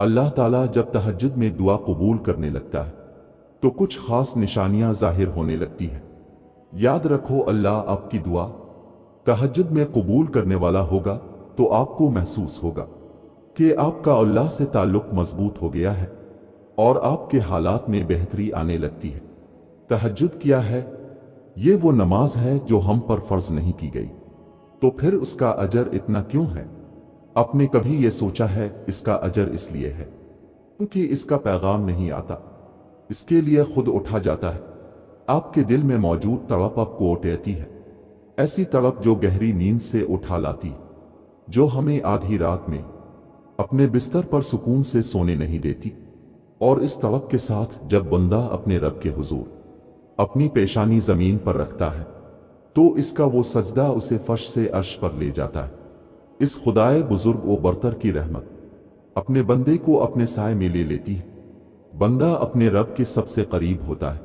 اللہ ताला जब तहज्जुद में दुआ कबूल करने लगता है तो कुछ खास निशानियां जाहिर होने लगती हैं। याद रखो, अल्लाह आपकी दुआ तहज्जुद में कबूल करने वाला होगा तो आपको महसूस होगा कि आपका अल्लाह से ताल्लुक मजबूत हो गया है और आपके हालात में बेहतरी आने लगती है। तहज्जुद क्या है? ये वो नमाज है जो हम पर फर्ज नहीं की गई, तो फिर उसका अजर इतना क्यों है? आपने कभी ये सोचा है? इसका अजर इसलिए है क्योंकि इसका पैगाम नहीं आता, इसके लिए खुद उठा जाता है। आपके दिल में मौजूद तड़प आपको उठाती है, ऐसी तड़प जो गहरी नींद से उठा लाती, जो हमें आधी रात में अपने बिस्तर पर सुकून से सोने नहीं देती। और इस तड़प के साथ जब बंदा अपने रब के हुजूर अपनी पेशानी जमीन पर रखता है तो इसका वो सजदा उसे फर्श से अर्श पर ले जाता है। इस खुदाए बुजुर्ग व बरतर की रहमत अपने बंदे को अपने साए में ले लेती है। बंदा अपने रब के सबसे करीब होता है।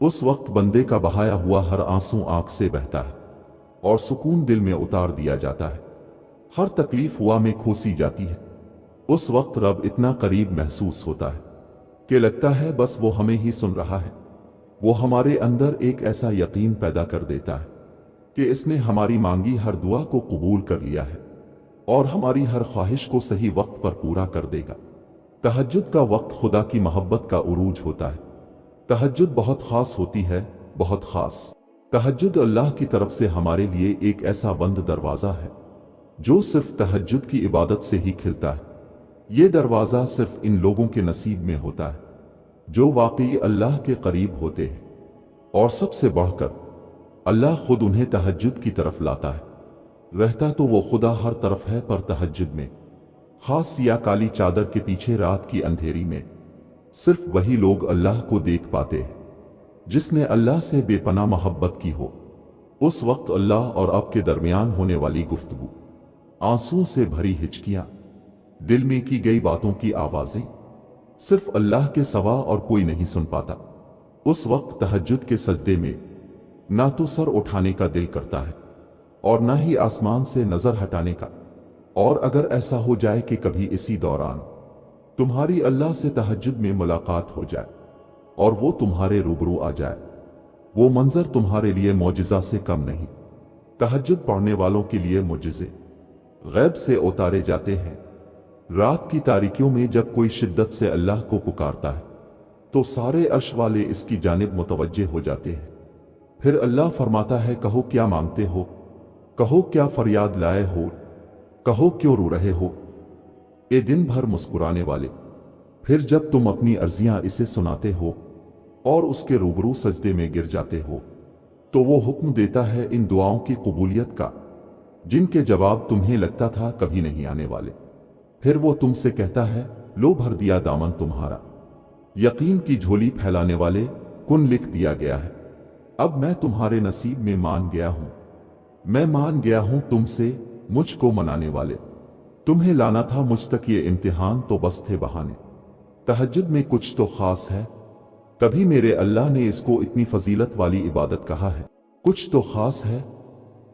उस वक्त बंदे का बहाया हुआ हर आंसू आंख से बहता है और सुकून दिल में उतार दिया जाता है। हर तकलीफ हुआ में खोसी जाती है। उस वक्त रब इतना करीब महसूस होता है कि लगता है बस वो हमें ही सुन रहा है। वो हमारे अंदर एक ऐसा यकीन पैदा कर देता है कि इसने हमारी मांगी हर दुआ को कबूल कर लिया है और हमारी हर ख्वाहिश को सही वक्त पर पूरा कर देगा। तहज्जुद का वक्त खुदा की मोहब्बत का उरूज होता है। तहज्जुद बहुत खास होती है, बहुत खास। तहज्जुद अल्लाह की तरफ से हमारे लिए एक ऐसा बंद दरवाज़ा है जो सिर्फ तहज्जुद की इबादत से ही खिलता है। ये दरवाज़ा सिर्फ इन लोगों के नसीब में होता है जो वाकई अल्लाह के करीब होते हैं, और सबसे बढ़कर अल्लाह खुद उन्हें तहज्जुद की तरफ लाता है। रहता तो वो खुदा हर तरफ है, पर तहज्जुद में, खास या काली चादर के पीछे रात की अंधेरी में, सिर्फ वही लोग अल्लाह को देख पाते हैं जिसने अल्लाह से बेपनाह मोहब्बत की हो। उस वक्त अल्लाह और आपके दरमियान होने वाली गुफ्तगू, आंसुओं से भरी हिचकियां, दिल में की गई बातों की आवाजें सिर्फ अल्लाह के सिवा और कोई नहीं सुन पाता। उस वक्त तहज्जुद के सजदे में ना तो सर उठाने का दिल करता है और ना ही आसमान से नजर हटाने का। और अगर ऐसा हो जाए कि कभी इसी दौरान तुम्हारी अल्लाह से तहज्जुद में मुलाकात हो जाए और वो तुम्हारे रूबरू आ जाए, वो मंजर तुम्हारे लिए मौजिज़ा से कम नहीं। तहज्जुद पढ़ने वालों के लिए मुजिज़े गैब से उतारे जाते हैं। रात की तारीकियों में जब कोई शिद्दत से अल्लाह को पुकारता है तो सारे अर्श वाले इसकी जानिब मुतवज्जे हो जाते हैं। फिर अल्लाह फरमाता है, कहो क्या मांगते हो, कहो क्या फरियाद लाए हो, कहो क्यों रो रहे हो, ए दिन भर मुस्कुराने वाले। फिर जब तुम अपनी अर्जियां इसे सुनाते हो और उसके रूबरू सजदे में गिर जाते हो तो वो हुक्म देता है इन दुआओं की कबूलियत का जिनके जवाब तुम्हें लगता था कभी नहीं आने वाले। फिर वो तुमसे कहता है, लो भर दिया दामन तुम्हारा, यकीन की झोली फैलाने वाले, कुन लिख दिया गया है। अब मैं तुम्हारे नसीब में मान गया हूं, मैं मान गया हूं तुमसे, मुझको मनाने वाले। तुम्हें लाना था मुझ तक ये इम्तिहान तो बस थे बहाने। तहज्जुद में कुछ तो खास है, तभी मेरे अल्लाह ने इसको इतनी फजीलत वाली इबादत कहा है। कुछ तो खास है,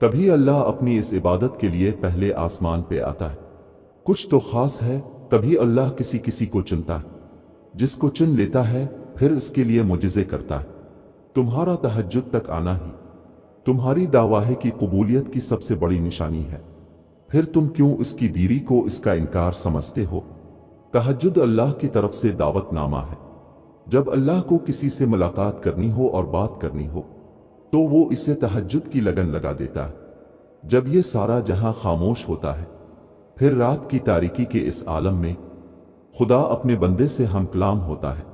तभी अल्लाह अपनी इस इबादत के लिए पहले आसमान पे आता है। कुछ तो खास है, तभी अल्लाह किसी किसी को चुनता है, जिसको चुन लेता है फिर इसके लिए मुजिज़े करता है। तुम्हारा तहज्जुद तक आना ही तुम्हारी दावाहे की कबूलियत की सबसे बड़ी निशानी है। फिर तुम क्यों इसकी देरी को इसका इनकार समझते हो? तहज्जुद अल्लाह की तरफ से दावतनामा है। जब अल्लाह को किसी से मुलाकात करनी हो और बात करनी हो तो वो इसे तहज्जुद की लगन लगा देता है। जब ये सारा जहां खामोश होता है, फिर रात की तारीकी के इस आलम में खुदा अपने बंदे से हम कलाम होता है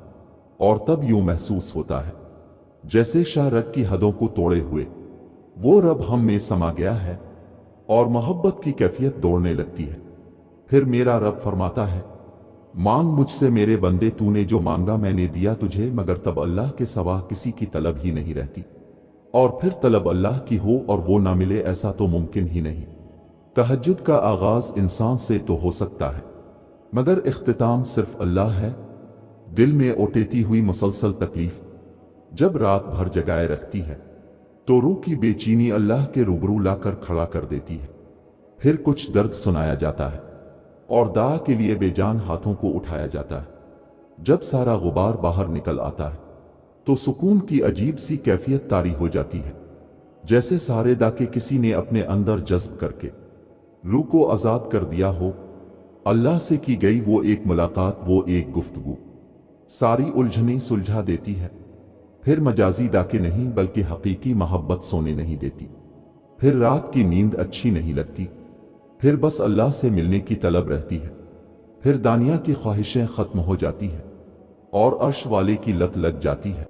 और तब यूं महसूस होता है जैसे शारक की हदों को तोड़े हुए वो रब हम में समा गया है और मोहब्बत की कैफियत दौड़ने लगती है। फिर मेरा रब फरमाता है, मांग मुझसे मेरे बंदे, तूने जो मांगा मैंने दिया तुझे, मगर तब अल्लाह के सिवा किसी की तलब ही नहीं रहती। और फिर तलब अल्लाह की हो और वो ना मिले, ऐसा तो मुमकिन ही नहीं। तहज्जुद का आगाज इंसान से तो हो सकता है मगर इख्तिताम सिर्फ अल्लाह है। दिल में उठेती हुई मुसलसल तकलीफ जब रात भर जगाए रखती है तो रूह की बेचैनी अल्लाह के रूबरू लाकर खड़ा कर देती है। फिर कुछ दर्द सुनाया जाता है और दा के लिए बेजान हाथों को उठाया जाता है। जब सारा गुबार बाहर निकल आता है तो सुकून की अजीब सी कैफियत तारी हो जाती है, जैसे सारे दाके किसी ने अपने अंदर जज्ब करके रूह को आज़ाद कर दिया हो। अल्लाह से की गई वो एक मुलाकात, वो एक गुफ्तगू सारी उलझनें सुलझा देती है। फिर मजाजी दाके नहीं बल्कि हकीकी मोहब्बत सोने नहीं देती। फिर रात की नींद अच्छी नहीं लगती। फिर बस अल्लाह से मिलने की तलब रहती है। फिर दानिया की ख्वाहिशें खत्म हो जाती हैं और अर्श वाले की लत लग जाती है।